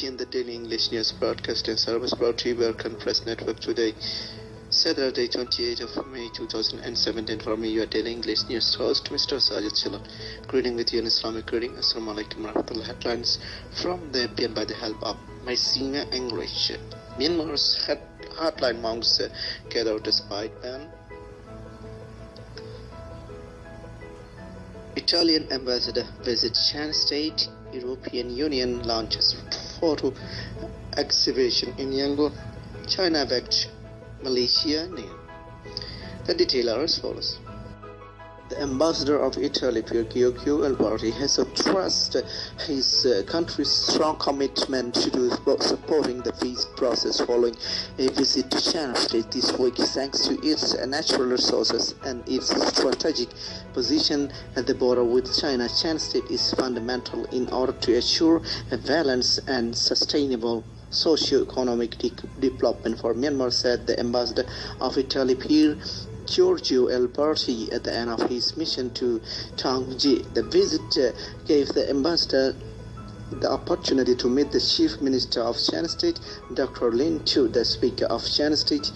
APN, the Daily English News Broadcasting Service, brought to you by Conference Network today, Saturday, 28th of May 2017. For me, your Daily English News host, Mr. Sajid Chilon. Greeting with you in Islamic greeting. Assalamu alaikum warahmatullahi. Headlines from the APN by the help of my senior English. Myanmar's hardline monks gathered despite ban. Italian ambassador visits Chan State. European Union launches photo exhibition in Yangon. China backed Malaysia near. The details are as follows. The ambassador of Italy, Giorgio Alberti, has expressed his country's strong commitment to supporting the peace process following a visit to China State this week, thanks to its natural resources and its strategic position at the border with China. China State is fundamental in order to assure a balanced and sustainable socio-economic development for Myanmar, said the ambassador of Italy, Giorgio Alberti, at the end of his mission to Tongji. The visit gave the ambassador the opportunity to meet the Chief Minister of China State, Dr. Lin Chu, the Speaker of China State,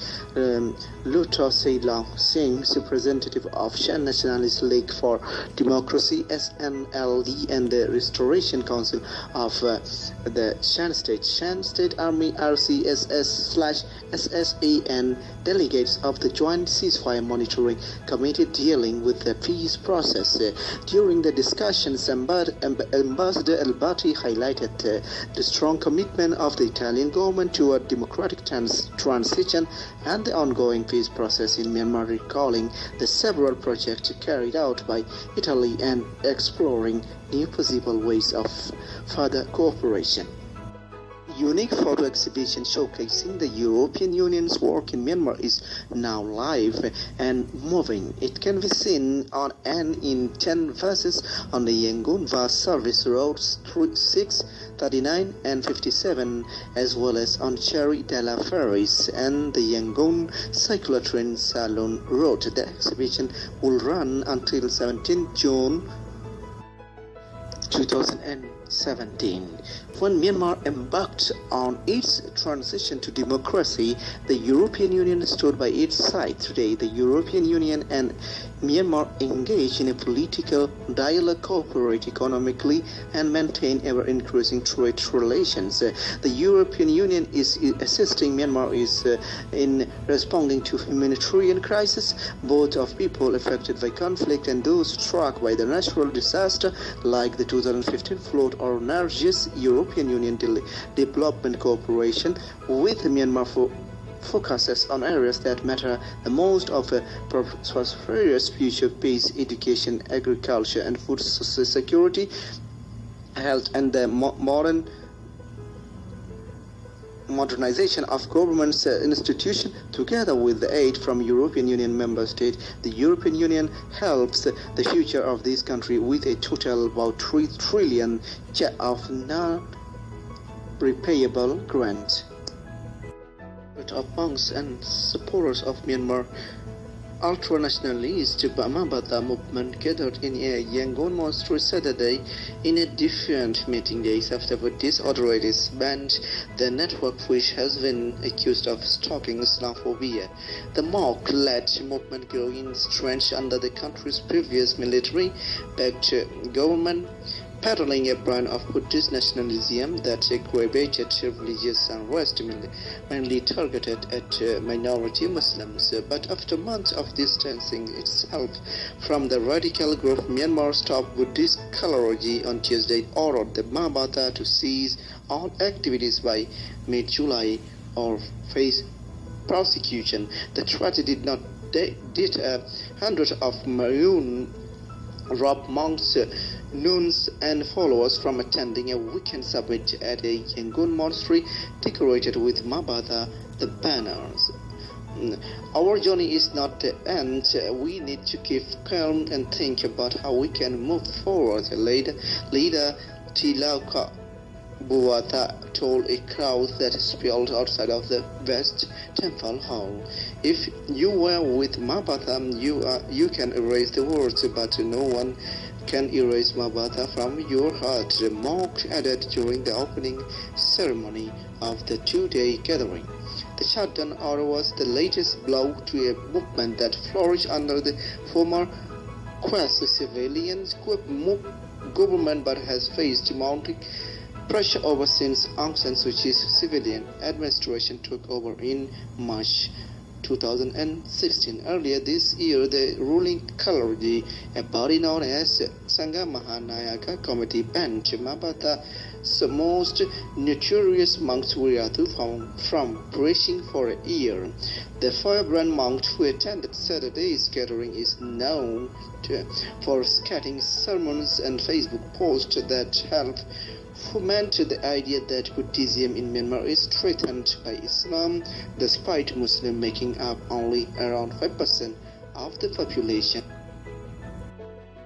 Luto Seilang Singh, representative of China Nationalist League for Democracy (SNLD), and the Restoration Council of the China State Army RCSS/SSAN, delegates of the Joint Ceasefire Monitoring Committee dealing with the peace process. During the discussions, Ambassador Alberti highlighted the strong commitment of the Italian government toward democratic transition and the ongoing peace process in Myanmar, recalling the several projects carried out by Italy and exploring new possible ways of further cooperation. Unique photo exhibition showcasing the European Union's work in Myanmar is now live and moving. It can be seen on and in 10 buses on the Yangon bus service roads 6, 39 and 57, as well as on Cherry Dela ferries and the Yangon cyclotron Salon Road. The exhibition will run until 17 June 2017. When Myanmar embarked on its transition to democracy, the European Union stood by its side. Today, the European Union and Myanmar engage in a political dialogue, cooperate economically, and maintain ever-increasing trade relations. The European Union is assisting Myanmar in responding to humanitarian crisis, both of people affected by conflict and those struck by the natural disaster like the 2015 flood or Nargis. European Union development cooperation with Myanmar focuses on areas that matter the most of a prosperous future: peace, education, agriculture and food security, health, and the modernization of government institutions. Together with the aid from European Union member states, the European Union helps the future of this country with a total about 3 trillion of non-repayable grants. Of monks and supporters of Myanmar ultra-nationalist Mabata movement gathered in a Yangon monastery Saturday in a different meeting days after this authorities banned the network, which has been accused of stalking Islamophobia. The monk-led movement grew in strength under the country's previous military-backed government, peddling a brand of Buddhist nationalism that aggravated religious unrest, mainly targeted at minority Muslims. But after months of distancing itself from the radical group, Myanmar Top Buddhist Clergy on Tuesday ordered the Mabata to cease all activities by mid-July or face prosecution. The tragedy did not deter hundreds of maroon-robed monks, nuns and followers from attending a weekend summit at a Yangon monastery decorated with Mabata, the banners. Our journey is not the end. We need to keep calm and think about how we can move forward, leader Tilauka Buwata told a crowd that spilled outside of the West Temple Hall. If you were with Mabata, you can erase the words, but no one can erase Mabata from your heart, the monk added during the opening ceremony of the two-day gathering. The shutdown order was the latest blow to a movement that flourished under the former quasi-civilian government but has faced mounting pressure ever since Aung San Suu Kyi's civilian administration took over in March 2016. Earlier this year, the ruling Kalorji, a body known as Sangha Mahanayaka Committee, banned Mabata's most notorious monks Wiratu from preaching for a year. The firebrand monk who attended Saturday's gathering is known for scatting sermons and Facebook posts that help foment the idea that Buddhism in Myanmar is threatened by Islam, despite Muslims making up only around 5% of the population.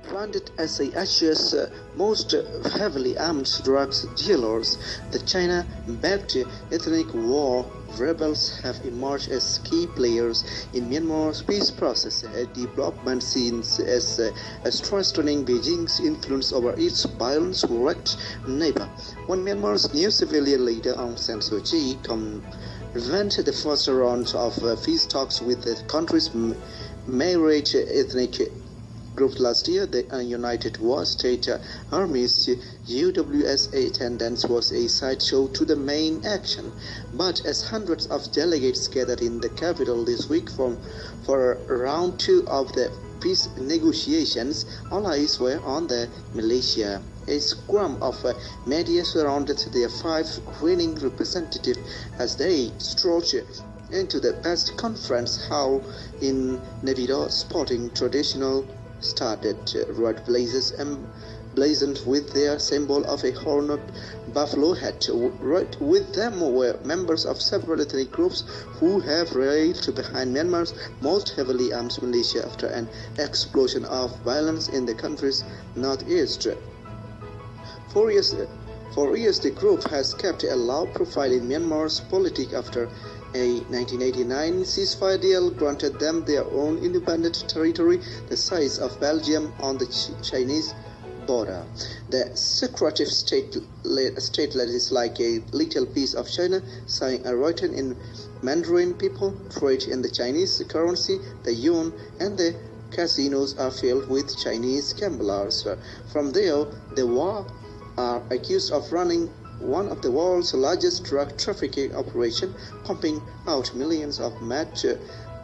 Branded as Asia's most heavily armed drugs dealers, the China-backed ethnic war rebels have emerged as key players in Myanmar's peace process, a development seen as strengthening Beijing's influence over its violence-wrecked neighbor. When Myanmar's new civilian leader Aung San Suu Kyi convened the first round of peace talks with the country's marriage ethnic group last year, the United War State Army's UWSA attendance was a sideshow to the main action. But as hundreds of delegates gathered in the capital this week for round 2 of the peace negotiations, all eyes were on the militia. A scrum of media surrounded their 5 reigning representatives as they strolled into the past conference hall in Nevido, sporting traditional started red blazes emblazoned with their symbol of a horned buffalo head. Right with them were members of several ethnic groups who have rallied behind Myanmar's most heavily armed militia after an explosion of violence in the country's northeast. For years, the group has kept a low profile in Myanmar's politics after a 1989 ceasefire deal granted them their own independent territory the size of Belgium on the Chinese border. The secretive statelet is like a little piece of China, saying written in Mandarin. People trade in the Chinese currency, the yuan, and the casinos are filled with Chinese gamblers. From there, the war are accused of running one of the world's largest drug trafficking operations, pumping out millions of meth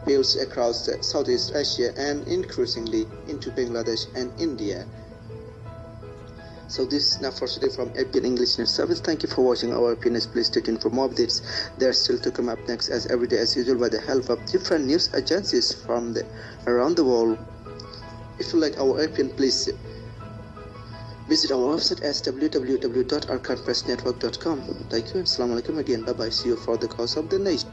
pills across Southeast Asia and increasingly into Bangladesh and India. So this is now for today from APN English News Service. Thank you for watching our APNs. Please stay tuned for more updates. They are still to come up next, as every day as usual, by the help of different news agencies from around the world. If you like our APN, please visit our website at www.archivepressnetwork.com. Thank you and Assalamu alaikum again. Bye bye. See you for the cause of the nation.